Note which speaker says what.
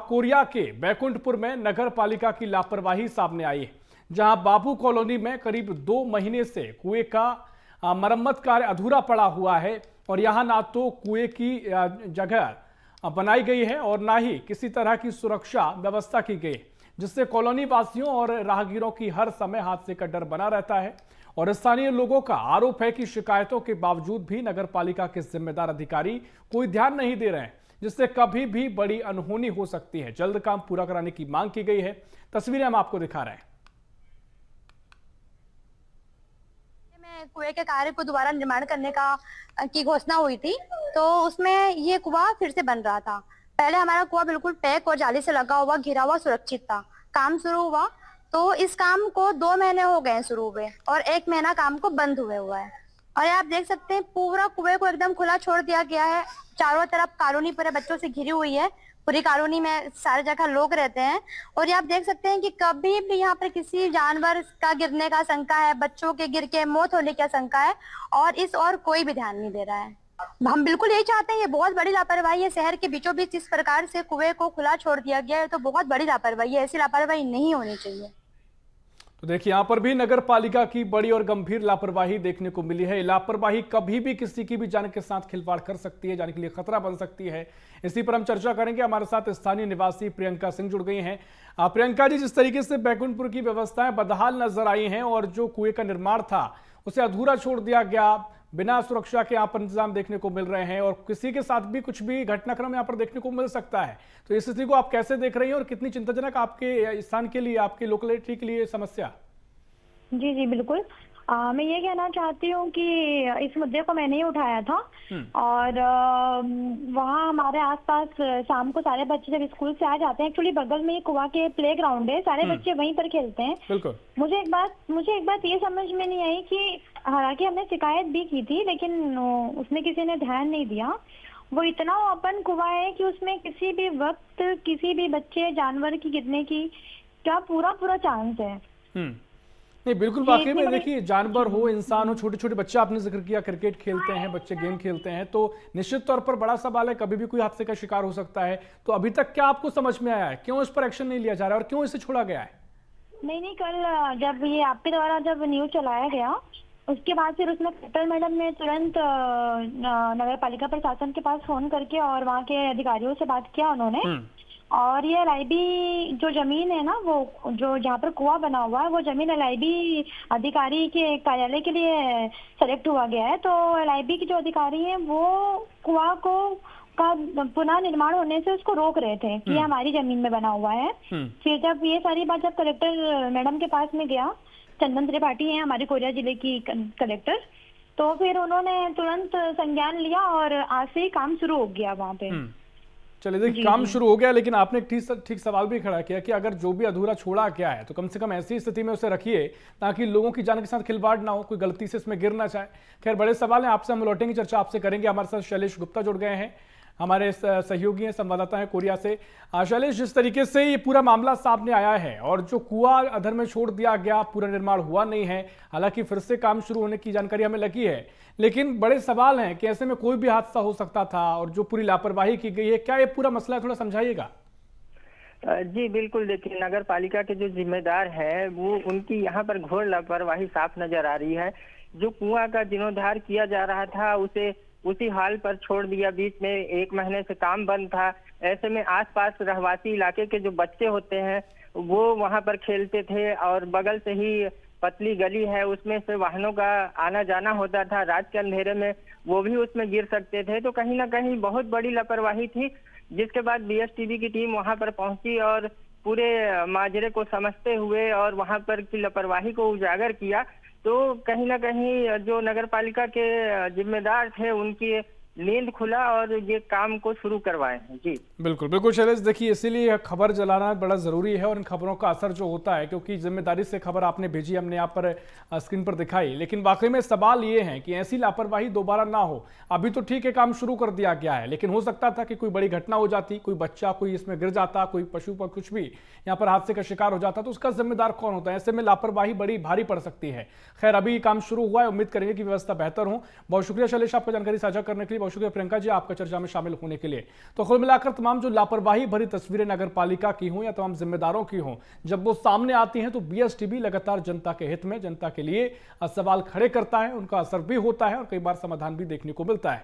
Speaker 1: Korea के बैकुंठपुर में नगर पालिका की लापरवाही सामने आई है, जहां बाबू कॉलोनी में करीब 2 महीने से कुएं का मरम्मत कार्य अधूरा पड़ा हुआ है और यहां ना तो कुएं की जगह बनाई गई है और ना ही किसी तरह की सुरक्षा व्यवस्था की गई, जिससे कॉलोनी वासियों और राहगीरों की हर समय हादसे का डर बना रहता है। और स्थानीय लोगों का आरोप है कि शिकायतों के बावजूद भी नगर पालिका के जिम्मेदार अधिकारी कोई ध्यान नहीं दे रहे हैं, जिससे कभी भी बड़ी अनहोनी हो सकती है। जल्द काम पूरा कराने की मांग की गई है। तस्वीरें हम आपको दिखा रहे हैं।
Speaker 2: कुएं के कार्य को दोबारा निर्माण करने की घोषणा हुई थी, तो उसमें ये कुआं फिर से बन रहा था। पहले हमारा कुआं बिल्कुल पैक और जाली से लगा हुआ, घिरा हुआ, सुरक्षित था। काम शुरू हुआ तो इस काम को 2 महीने हो गए शुरू हुए और 1 महीना काम को बंद हुए हुआ है। और आप देख सकते हैं पूरा कुएं को एकदम खुला छोड़ दिया गया है। चारों तरफ कॉलोनी पूरे बच्चों से घिरी हुई है। पूरी कॉलोनी में सारी जगह लोग रहते हैं और ये आप देख सकते हैं कि कभी भी यहाँ पर किसी जानवर का गिरने का शंका है, बच्चों के गिर के मौत होने की शंका है और इस और कोई भी ध्यान नहीं दे रहा है। हम बिल्कुल यही चाहते हैं, ये बहुत बड़ी लापरवाही है। शहर के बीचों बीच इस प्रकार से कुएं को खुला छोड़ दिया गया है तो बहुत बड़ी लापरवाही है। ऐसी लापरवाही नहीं होनी चाहिए।
Speaker 1: तो देखिए, यहां पर भी नगर पालिका की बड़ी और गंभीर लापरवाही देखने को मिली है। लापरवाही कभी भी किसी की भी जान के साथ खिलवाड़ कर सकती है, जान के लिए खतरा बन सकती है। इसी पर हम चर्चा करेंगे। हमारे साथ स्थानीय निवासी प्रियंका सिंह जुड़ गई हैं। प्रियंका जी, जिस तरीके से बैकुंठपुर की व्यवस्थाएं बदहाल नजर आई हैं और जो कुएं का निर्माण था उसे अधूरा छोड़ दिया गया, बिना सुरक्षा के यहाँ पर इंतजाम देखने को मिल रहे हैं और किसी के साथ भी कुछ भी घटनाक्रम यहाँ पर देखने को मिल सकता है, तो इस स्थिति को आप कैसे देख रही हैं और कितनी चिंताजनक आपके स्थान के लिए, आपके लोकेलिटी के लिए समस्या?
Speaker 3: जी जी बिल्कुल। मैं ये कहना चाहती हूँ कि इस मुद्दे को मैंने ही उठाया था और वहाँ हमारे आसपास शाम को सारे बच्चे जब स्कूल से आ जाते हैं, एक्चुअली बगल में कुआं के प्ले ग्राउंड है, सारे बच्चे वहीं पर खेलते हैं।
Speaker 1: बिल्कुल।
Speaker 3: मुझे एक बात ये समझ में नहीं आई कि हालांकि हमने शिकायत भी की थी लेकिन उसमें किसी ने ध्यान नहीं दिया। वो इतना ओपन कुआं है कि उसमें किसी भी वक्त किसी भी बच्चे जानवर की गिरने की क्या पूरा चांस है।
Speaker 1: नहीं, बिल्कुल। वाकई में देखिए, जानवर हो, इंसान हो, छोटे छोटे बच्चे, आपने जिक्र किया क्रिकेट खेलते हैं, बच्चे गेम खेलते हैं, तो निश्चित तौर पर बड़ा सवाल है, कभी भी कोई हादसे का शिकार हो सकता है। तो अभी तक क्या आपको समझ में आया है, क्यों इस पर एक्शन नहीं लिया जा रहा है और क्यों इसे छोड़ा गया है?
Speaker 3: नहीं, कल जब ये आपके द्वारा जब न्यूज चलाया गया उसके बाद फिर उसमें कलेक्टर मैडम ने तुरंत नगर पालिका प्रशासन के पास फोन करके और वहाँ के अधिकारियों से बात किया उन्होंने। और ये LIB जो जमीन है ना, वो जो जहाँ पर कुआं बना हुआ है, वो जमीन LIB अधिकारी के कार्यालय के लिए सेलेक्ट हुआ गया है। तो LIB के जो अधिकारी हैं वो कुआं का पुनः निर्माण होने से उसको रोक रहे थे कि हमारी जमीन में बना हुआ है। फिर जब ये सारी बात जब कलेक्टर मैडम के पास में गया, चंदन त्रिपाठी है हमारे कोरिया जिले की कलेक्टर, तो फिर उन्होंने तुरंत संज्ञान लिया और आज से ही काम शुरू हो गया वहाँ पे।
Speaker 1: चलिए, देखिए, काम शुरू हो गया, लेकिन आपने एक ठीक सवाल भी खड़ा किया कि अगर जो भी अधूरा छोड़ा गया है तो कम से कम ऐसी स्थिति में उसे रखिए ताकि लोगों की जान के साथ खिलवाड़ ना हो, कोई गलती से इसमें गिर ना जाए। खैर, बड़े सवाल हैं, आपसे हम लौटेंगे, चर्चा आपसे करेंगे। हमारे साथ शैलेश गुप्ता जुड़ गए हैं, हमारे सहयोगी हैं, संवाददाता हैं कोरिया से। शैलेश, जिस तरीके से ये पूरा मामला सामने आया है और जो कुआं अधर में छोड़ दिया गया, पूरा निर्माण हुआ नहीं है, हालांकि फिर से काम शुरू होने की जानकारी हमें लगी है, लेकिन बड़े सवाल हैं कि ऐसे में कोई भी हादसा हो सकता था और जो पूरी लापरवाही की गई है, क्या ये पूरा मसला है, थोड़ा समझाइएगा।
Speaker 4: जी बिल्कुल। देखिए, नगर पालिका के जो जिम्मेदार हैं वो उनकी यहाँ पर घोर लापरवाही साफ नजर आ रही है। जो कुआं का जीर्णोद्धार किया जा रहा था उसे उसी हाल पर छोड़ दिया, बीच में 1 महीने से काम बंद था। ऐसे में आसपास रहवासी इलाके के जो बच्चे होते हैं वो वहां पर खेलते थे और बगल से ही पतली गली है, उसमें से वाहनों का आना जाना होता था। रात के अंधेरे में वो भी उसमें गिर सकते थे। तो कहीं ना कहीं बहुत बड़ी लापरवाही थी, जिसके बाद BSTB की टीम वहां पर पहुंची और पूरे माजरे को समझते हुए और वहां पर की लापरवाही को उजागर किया। तो कहीं ना कहीं जो नगर पालिका के जिम्मेदार थे उनकी नींद खुला और ये काम को शुरू करवाए हैं। जी
Speaker 1: बिल्कुल बिल्कुल शैलेश, देखिए, इसीलिए खबर जलाना बड़ा जरूरी है और इन खबरों का असर जो होता है, क्योंकि जिम्मेदारी से खबर आपने भेजी, हमने यहाँ पर स्क्रीन पर दिखाई, लेकिन वाकई में सवाल ये है कि ऐसी लापरवाही दोबारा ना हो। अभी तो ठीक है, काम शुरू कर दिया गया है, लेकिन हो सकता था कि कोई बड़ी घटना हो जाती, कोई बच्चा कोई इसमें गिर जाता, कोई पशु पर कुछ भी यहाँ पर हादसे का शिकार हो जाता, तो उसका जिम्मेदार कौन होता है? ऐसे में लापरवाही बड़ी भारी पड़ सकती है। खैर, अभी काम शुरू हुआ है, उम्मीद करेंगे कि व्यवस्था बेहतर हो। बहुत शुक्रिया शैलेश, आपको जानकारी साझा करने के लिए। बहुत शुक्रिया प्रियंका जी आपका चर्चा में शामिल होने के लिए। तो कुल मिलाकर तमाम जो लापरवाही भरी तस्वीरें नगर पालिका की हों या तमाम जिम्मेदारों की हों, जब वो सामने आती हैं तो बीएसटीवी लगातार जनता के हित में, जनता के लिए सवाल खड़े करता है, उनका असर भी होता है और कई बार समाधान भी देखने को मिलता है।